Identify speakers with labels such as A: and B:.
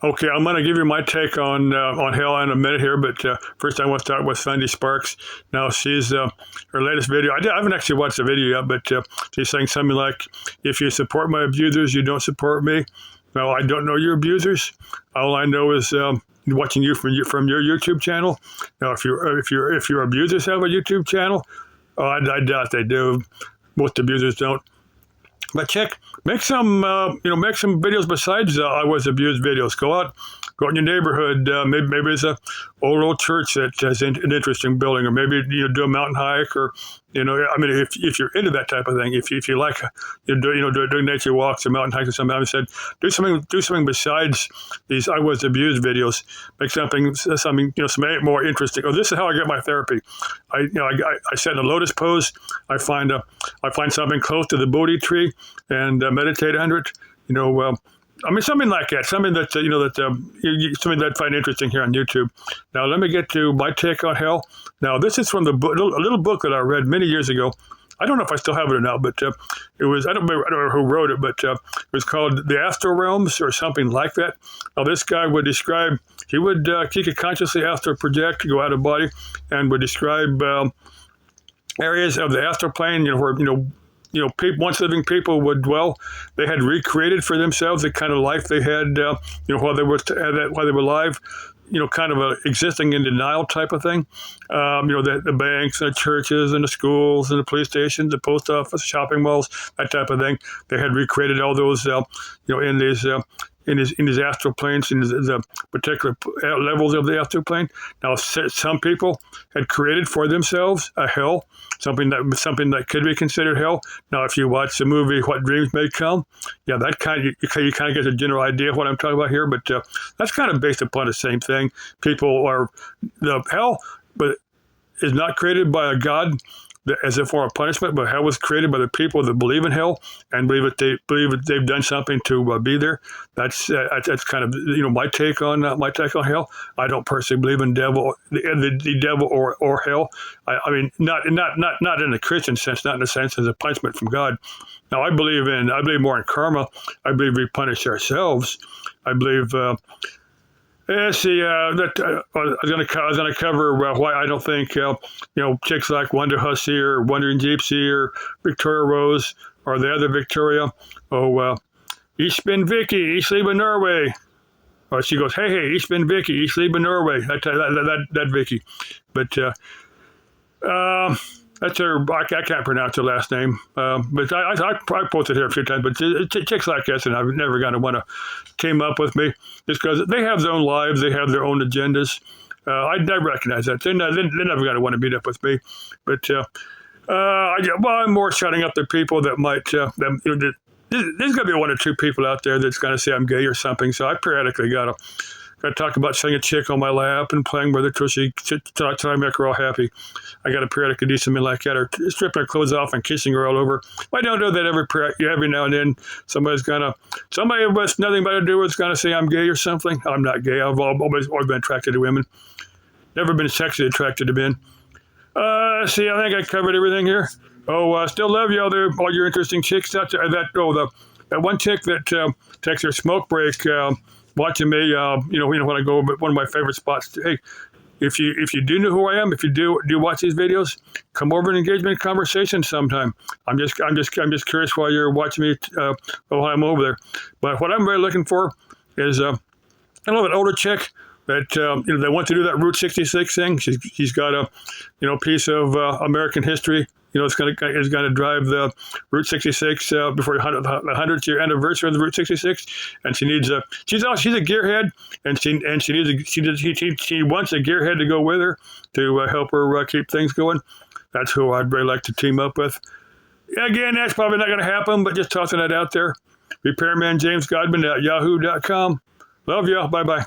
A: Okay, I'm going to give you my take on hell in a minute here, but first I want to start with Sunday Sparks. Now, she's her latest video. I haven't actually watched the video yet, but she's saying something like, "If you support my abusers, you don't support me." Now, I don't know your abusers. All I know is watching you from your YouTube channel. Now, if your abusers have a YouTube channel, I doubt they do. Most abusers don't. But make some videos besides I was abused videos. Go out in your neighborhood. Maybe it's a old church that has an interesting building, or maybe do a mountain hike, or I mean, if you're into that type of thing, if you like doing nature walks or mountain hikes or something, I said do something besides these I was abused videos. Make something some more interesting. Oh, this is how I get my therapy. I sit in a lotus pose. I find something close to the Bodhi tree and meditate under it. I mean, something like that. Something that something that I find interesting here on YouTube. Now, let me get to my take on hell. Now, this is from a little book that I read many years ago. I don't know if I still have it or not, but it was I don't know who wrote it, but it was called The Astral Realms or something like that. Now, this guy would describe he could consciously astral project, go out of body, and would describe areas of the astral plane, where once living people would dwell. They had recreated for themselves the kind of life they had, while they were alive. Kind of a existing in denial type of thing. The banks and the churches and the schools and the police stations, the post office, shopping malls, that type of thing. They had recreated all those, in his astral planes, in the particular levels of the astral plane. Now, some people had created for themselves a hell, something that could be considered hell. Now, if you watch the movie What Dreams May Come, yeah, that you kind of get a general idea of what I'm talking about here. But that's kind of based upon the same thing. People are the hell, but is not created by a God as a form of punishment, but hell was created by the people that believe in hell and believe that they've done something to be there. That's kind of my take on hell. I don't personally believe in the devil or hell. I mean, not in the Christian sense, not in the sense as a punishment from God. Now, I believe more in karma. I believe we punish ourselves. I believe. I was going to cover why I don't think chicks like Wonder Hussy or Wondering Gypsy or Victoria Rose or the other Victoria. Ich bin Vicky, ich liebe Norway. Or she goes, hey, ich bin Vicky, ich liebe Norway. That Vicky, but that's her. I can't pronounce her last name, but I posted her a few times. But chicks like this, and I've never going to want to team up with me, just because they have their own lives, they have their own agendas. I recognize that. They're never going to want to meet up with me. But I'm more shutting up the people that might. There's going to be one or two people out there that's going to say I'm gay or something. So I periodically got to talk about setting a chick on my lap and playing with her till I make her all happy. I got to periodically do something like that, or stripping her clothes off and kissing her all over. I don't do that every now and then. Somebody with nothing better to do with is going to say I'm gay or something. I'm not gay. I've always been attracted to women. Never been sexually attracted to men. I think I covered everything here. Still love you all your interesting chicks out there. That one chick that takes her smoke break watching me, when I go to one of my favorite spots. Hey, if you do know who I am, if you do watch these videos, come over and engage me in conversation sometime. I'm just curious why you're watching me while I'm over there. But what I'm really looking for is a little bit older chick that they want to do that Route 66 thing. She's got a piece of American history. It's going to drive the Route 66 before the 100th year anniversary of the Route 66, and she's a gearhead, and she wants a gearhead to go with her to help her keep things going. That's who I'd really like to team up with. Again, that's probably not going to happen, but just tossing that out there. Repairman James Godman at yahoo.com. Love y'all. Bye bye.